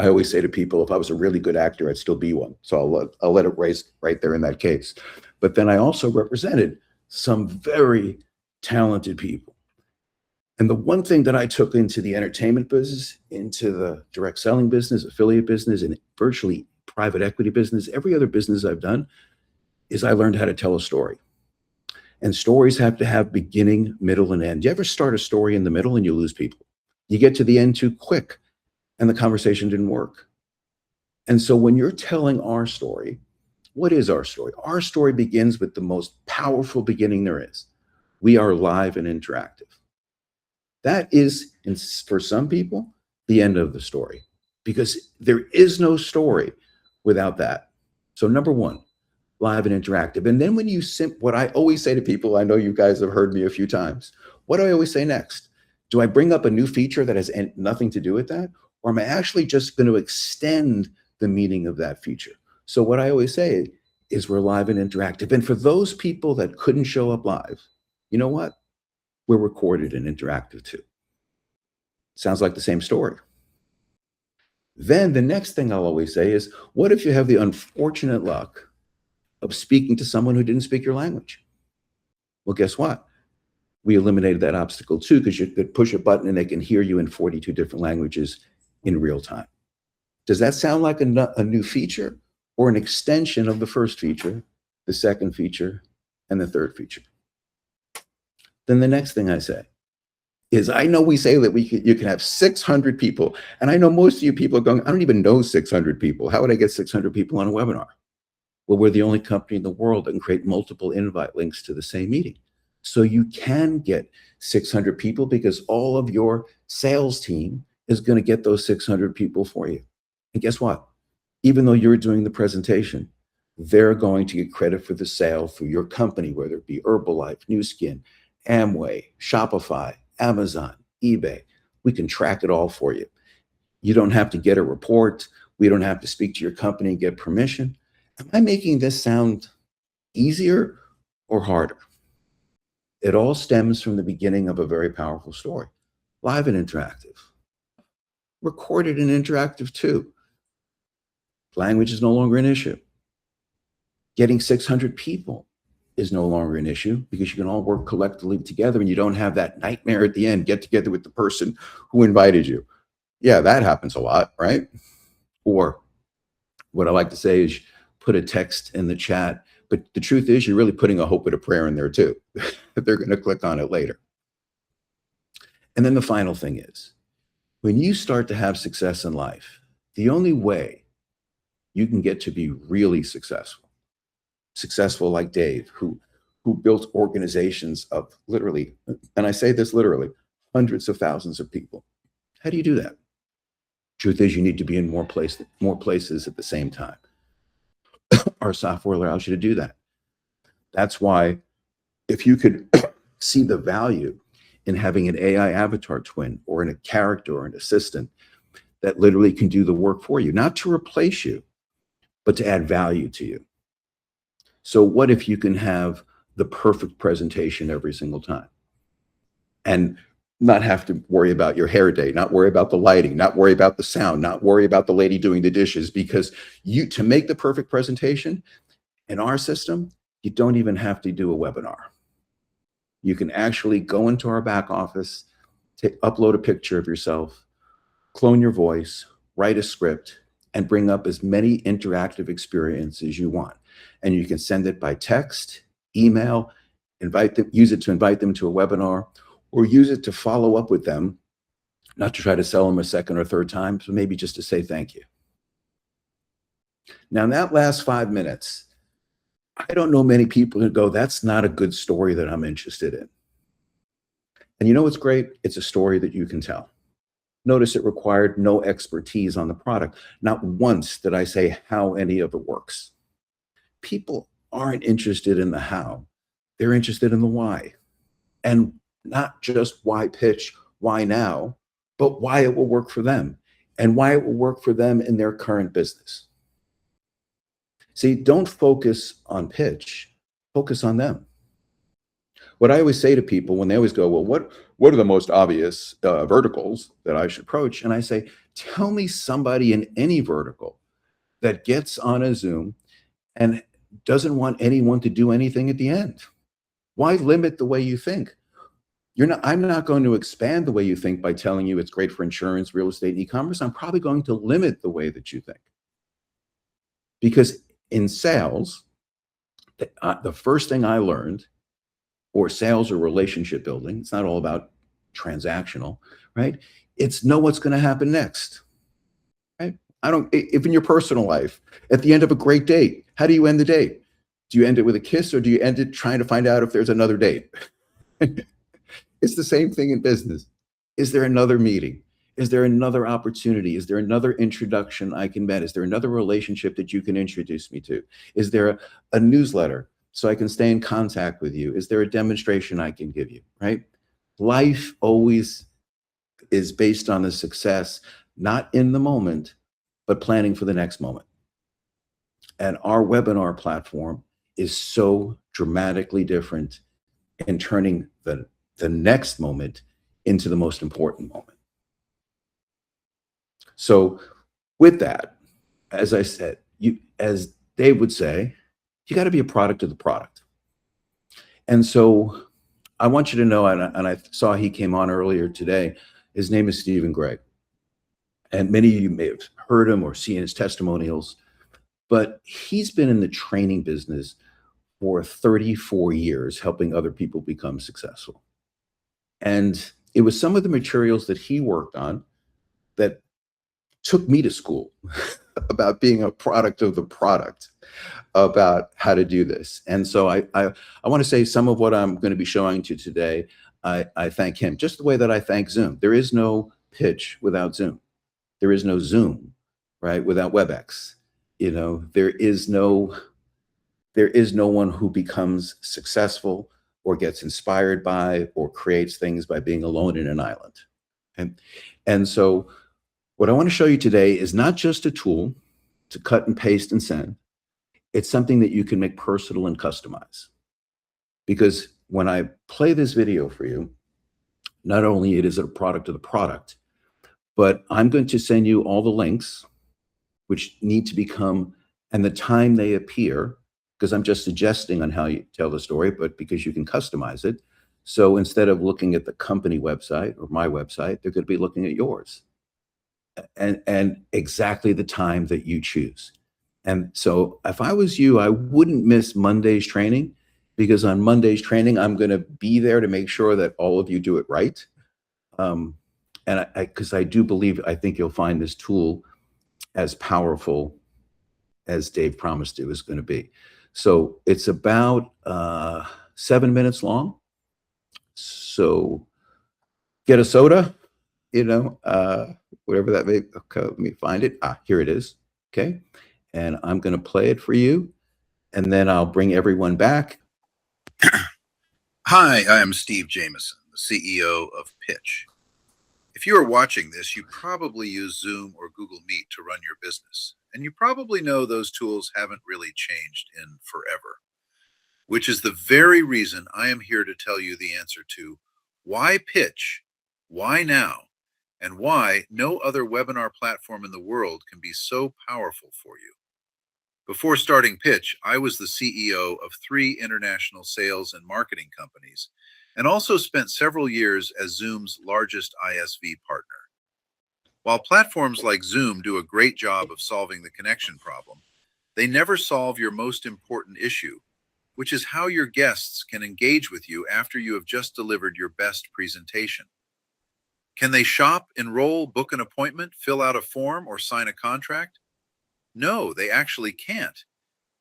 I always say to people, if I was a really good actor, I'd still be one. So I'll let it race right there in that case. But then I also represented some very talented people. And the one thing that I took into the entertainment business, into the direct selling business, affiliate business, and virtually private equity business, every other business I've done, is I learned how to tell a story. And stories have to have beginning, middle, and end. You ever start a story in the middle and you lose people? You get to the end too quick and the conversation didn't work. And so when you're telling our story, what is our story? Our story begins with the most powerful beginning there is. We are live and interactive. That is, for some people, the end of the story because there is no story without that. So number one, live and interactive. And then when you what I always say to people, I know you guys have heard me a few times, what do I always say next? Do I bring up a new feature that has nothing to do with that? Or am I actually just going to extend the meaning of that feature? So what I always say is we're live and interactive. And for those people that couldn't show up live, you know what? We're recorded and interactive too. Sounds like the same story. Then the next thing I'll always say is, what if you have the unfortunate luck of speaking to someone who didn't speak your language? Well, guess what? We eliminated that obstacle too, because you could push a button and they can hear you in 42 different languages in real time. Does that sound like a new feature or an extension of the first feature, the second feature, and the third feature? Then the next thing I say is, I know we say that you can have 600 people, and I know most of you people are going, I don't even know 600 people. How would I get 600 people on a webinar? Well, we're the only company in the world that can create multiple invite links to the same meeting. So you can get 600 people because all of your sales team is going to get those 600 people for you. And guess what? Even though you're doing the presentation, they're going to get credit for the sale through your company, whether it be Herbalife, Nu Skin, Amway, Shopify, Amazon, eBay. We can track it all for you. You don't have to get a report. We don't have to speak to your company and get permission. Am I making this sound easier or harder? It all stems from the beginning of a very powerful story. Live and interactive. Recorded and interactive too. Language is no longer an issue. Getting 600 people is no longer an issue because you can all work collectively together and you don't have that nightmare at the end, get together with the person who invited you. Yeah, that happens a lot, right? Or what I like to say is put a text in the chat, but the truth is you're really putting a hope and a prayer in there too. They're going to click on it later. And then the final thing is, when you start to have success in life, the only way you can get to be really successful like Dave, who built organizations of literally, and I say this literally, hundreds of thousands of people. How do you do that? Truth is, you need to be in more places at the same time. Our software allows you to do that. That's why if you could see the value in having an AI avatar twin or in a character or an assistant that literally can do the work for you, not to replace you, but to add value to you. So what if you can have the perfect presentation every single time and not have to worry about your hair day, not worry about the lighting, not worry about the sound, not worry about the lady doing the dishes, because to make the perfect presentation in our system, you don't even have to do a webinar. You can actually go into our back office, upload a picture of yourself, clone your voice, write a script, and bring up as many interactive experiences as you want. And you can send it by text, email, use it to invite them to a webinar, or use it to follow up with them, not to try to sell them a second or third time, but maybe just to say thank you. Now, in that last 5 minutes, I don't know many people who go, that's not a good story that I'm interested in. And you know what's great? It's a story that you can tell. Notice it required no expertise on the product. Not once did I say how any of it works. People aren't interested in the how. They're interested in the why. And not just why Pxch, why now, but why it will work for them and why it will work for them in their current business. See, don't focus on Pxch, focus on them. What I always say to people when they always go, well, what are the most obvious verticals that I should approach? And I say, tell me somebody in any vertical that gets on a Zoom and doesn't want anyone to do anything at the end. Why limit the way you think? I'm not going to expand the way you think by telling you it's great for insurance, real estate, and e-commerce. I'm probably going to limit the way that you think. Because in sales, the first thing I learned, or sales or relationship building, it's not all about transactional, right? It's know what's going to happen next, right? If in your personal life, at the end of a great date, how do you end the date? Do you end it with a kiss, or do you end it trying to find out if there's another date? It's the same thing in business. Is there another meeting? Is there another opportunity? Is there another introduction I can met? Is there another relationship that you can introduce me to? Is there a newsletter so I can stay in contact with you? Is there a demonstration I can give you, right? Life always is based on the success, not in the moment, but planning for the next moment. And our webinar platform is so dramatically different in turning the next moment into the most important moment. So with that, as I said, as Dave would say, you got to be a product of the product. And so I want you to know, and I saw he came on earlier today, his name is Stephen Gregg. And many of you may have heard him or seen his testimonials, but he's been in the training business for 34 years, helping other people become successful. And it was some of the materials that he worked on that took me to school about being a product of the product, about how to do this. And so I want to say some of what I'm going to be showing to you today, I thank him, just the way that I thank Zoom. There is no Pxch without Zoom. There is no Zoom, right, without WebEx. You know, there is no one who becomes successful or gets inspired by or creates things by being alone in an island. And so what I want to show you today is not just a tool to cut and paste and send. It's something that you can make personal and customize. Because when I play this video for you, not only it is a product of the product, but I'm going to send you all the links which need to become, and the time they appear, because I'm just suggesting on how you tell the story, but because you can customize it. So instead of looking at the company website or my website, they're going to be looking at yours and exactly the time that you choose. And so if I was you, I wouldn't miss Monday's training, because on Monday's training, I'm going to be there to make sure that all of you do it right. And because I do believe, I think you'll find this tool as powerful as Dave promised it was going to be. So it's about 7 minutes long. So get a soda, you know, whatever that may be. Okay, let me find it. Here it is. Okay. And I'm going to play it for you. And then I'll bring everyone back.
Hi, I am Steve Jameson, the CEO of Pxch. If you are watching this, you probably use Zoom or Google Meet to run your business, and you probably know those tools haven't really changed in forever, which is the very reason I am here to tell you the answer to why Pxch, why now, and why no other webinar platform in the world can be so powerful for you. Before starting Pxch, I was the CEO of 3 international sales and marketing companies, and also spent several years as Zoom's largest ISV partner. While platforms like Zoom do a great job of solving the connection problem, they never solve your most important issue, which is how your guests can engage with you after you have just delivered your best presentation. Can they shop, enroll, book an appointment, fill out a form, or sign a contract? No, they actually can't.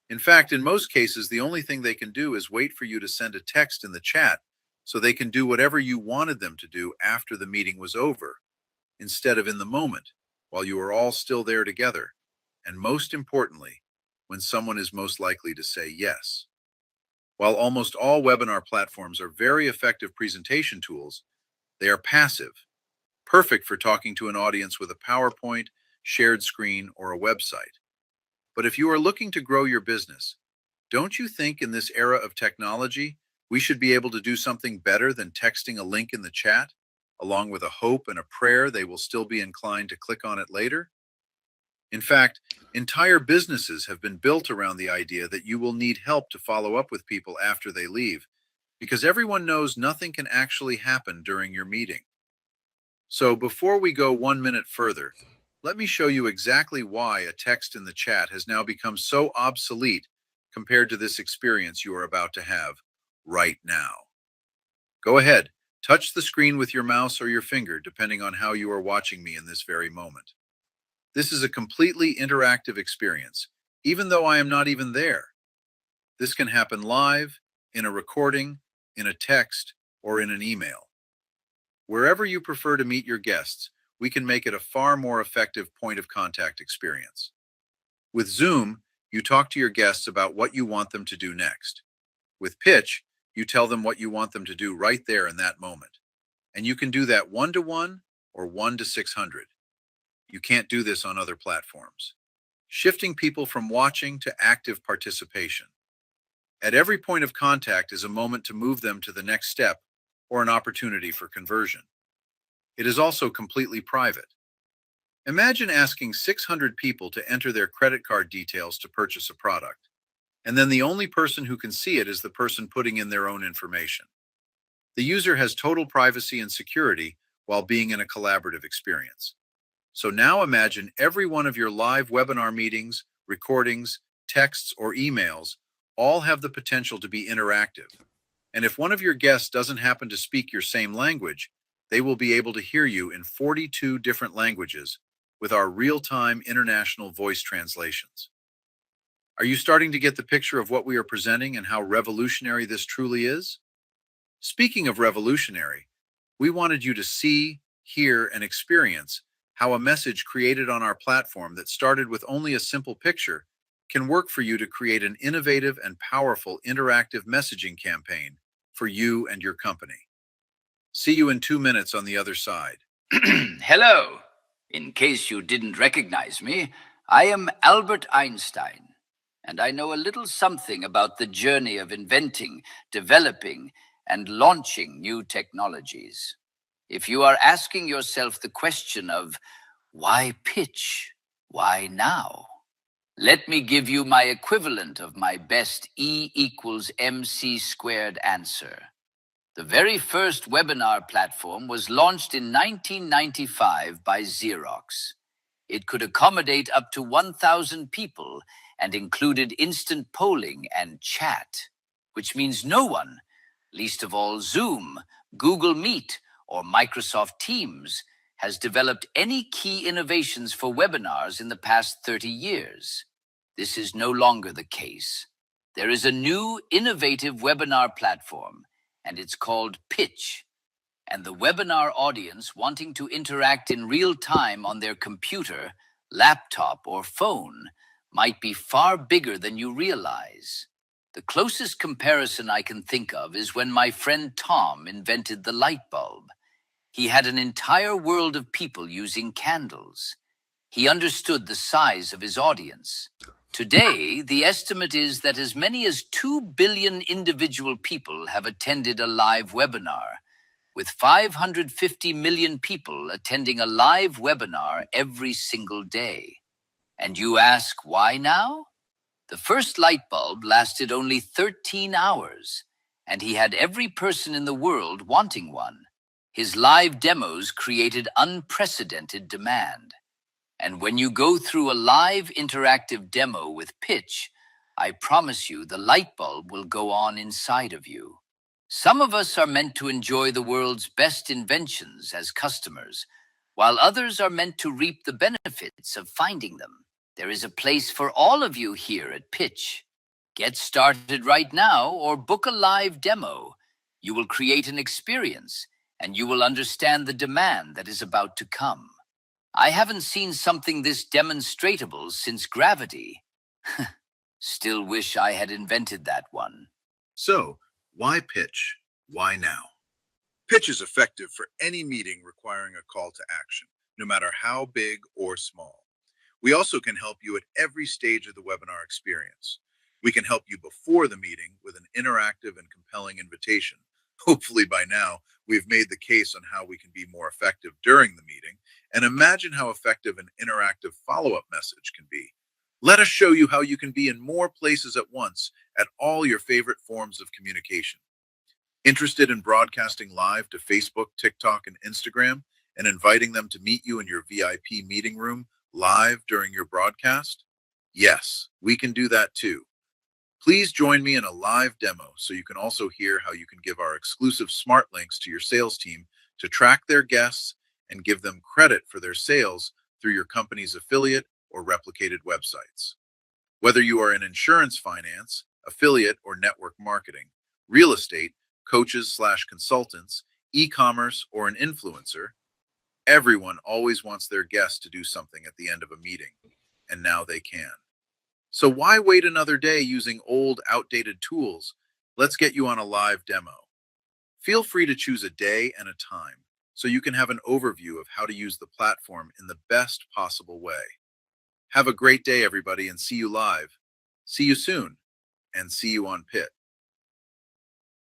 In fact, in most cases, the only thing they can do is wait for you to send a text in the chat so they can do whatever you wanted them to do after the meeting was over, instead of in the moment, while you are all still there together, and most importantly, when someone is most likely to say yes. While almost all webinar platforms are very effective presentation tools, they are passive, perfect for talking to an audience with a PowerPoint, shared screen, or a website. But if you are looking to grow your business, don't you think in this era of technology, we should be able to do something better than texting a link in the chat, along with a hope and a prayer they will still be inclined to click on it later? In fact, entire businesses have been built around the idea that you will need help to follow up with people after they leave, because everyone knows nothing can actually happen during your meeting. So before we go 1 minute further, let me show you exactly why a text in the chat has now become so obsolete compared to this experience you are about to have right now. Go ahead, touch the screen with your mouse or your finger, depending on how you are watching me in this very moment. This is a completely interactive experience, even though I am not even there. This can happen live, in a recording, in a text, or in an email. Wherever you prefer to meet your guests, we can make it a far more effective point of contact experience. With Zoom, you talk to your guests about what you want them to do next. With Pxch, you tell them what you want them to do right there in that moment. And you can do that 1-to-1 or 1-to-600. You can't do this on other platforms. Shifting people from watching to active participation. At every point of contact is a moment to move them to the next step or an opportunity for conversion. It is also completely private. Imagine asking 600 people to enter their credit card details to purchase a product, and then the only person who can see it is the person putting in their own information. The user has total privacy and security while being in a collaborative experience. So now imagine every one of your live webinar meetings, recordings, texts, or emails all have the potential to be interactive. And if one of your guests doesn't happen to speak your same language, they will be able to hear you in 42 different languages with our real-time international voice translations. Are you starting to get the picture of what we are presenting and how revolutionary this truly is? Speaking of revolutionary, we wanted you to see, hear, and experience how a message created on our platform that started with only a simple picture can work for you to create an innovative and powerful interactive messaging campaign for you and your company. See you in 2 minutes on the other side.
Hello. In case you didn't recognize me, I am Albert Einstein, and I know a little something about the journey of inventing, developing, and launching new technologies. If you are asking yourself the question of why Pxch, why now? Let me give you my equivalent of my best E=mc² answer. The very first webinar platform was launched in 1995 by Xerox. It could accommodate up to 1,000 people and included instant polling and chat, which means no one, least of all Zoom, Google Meet, or Microsoft Teams, has developed any key innovations for webinars in the past 30 years. This is no longer the case. There is a new innovative webinar platform, and it's called Pxch. And the webinar audience wanting to interact in real time on their computer, laptop, or phone might be far bigger than you realize. The closest comparison I can think of is when my friend Tom invented the light bulb. He had an entire world of people using candles. He understood the size of his audience. Today, the estimate is that as many as 2 billion individual people have attended a live webinar, with 550 million people attending a live webinar every single day. And you ask, why now? The first light bulb lasted only 13 hours, and he had every person in the world wanting one. His live demos created unprecedented demand. And when you go through a live interactive demo with Pxch, I promise you the light bulb will go on inside of you. Some of us are meant to enjoy the world's best inventions as customers, while others are meant to reap the benefits of finding them. There is a place for all of you here at Pxch. Get started right now or book a live demo. You will create an experience, and you will understand the demand that is about to come. I haven't seen something this demonstratable since gravity. Still wish I had invented that one.
So, why Pxch? Why now? Pxch is effective for any meeting requiring a call to action, no matter how big or small. We also can help you at every stage of the webinar experience. We can help you before the meeting with an interactive and compelling invitation. Hopefully by now, we've made the case on how we can be more effective during the meeting, and imagine how effective an interactive follow-up message can be. Let us show you how you can be in more places at once at all your favorite forms of communication. Interested in broadcasting live to Facebook, TikTok, and Instagram, and inviting them to meet you in your VIP meeting room live during your broadcast? Yes, we can do that too. Please join me in a live demo so you can also hear how you can give our exclusive smart links to your sales team to track their guests and give them credit for their sales through your company's affiliate or replicated websites. Whether you are in insurance finance, affiliate or network marketing, real estate, coaches/consultants, e-commerce, or an influencer, everyone always wants their guests to do something at the end of a meeting, and now they can. So why wait another day using old, outdated tools? Let's get you on a live demo. Feel free to choose a day and a time so you can have an overview of how to use the platform in the best possible way. Have a great day, everybody, and see you live. See you soon, and see you on Pxch.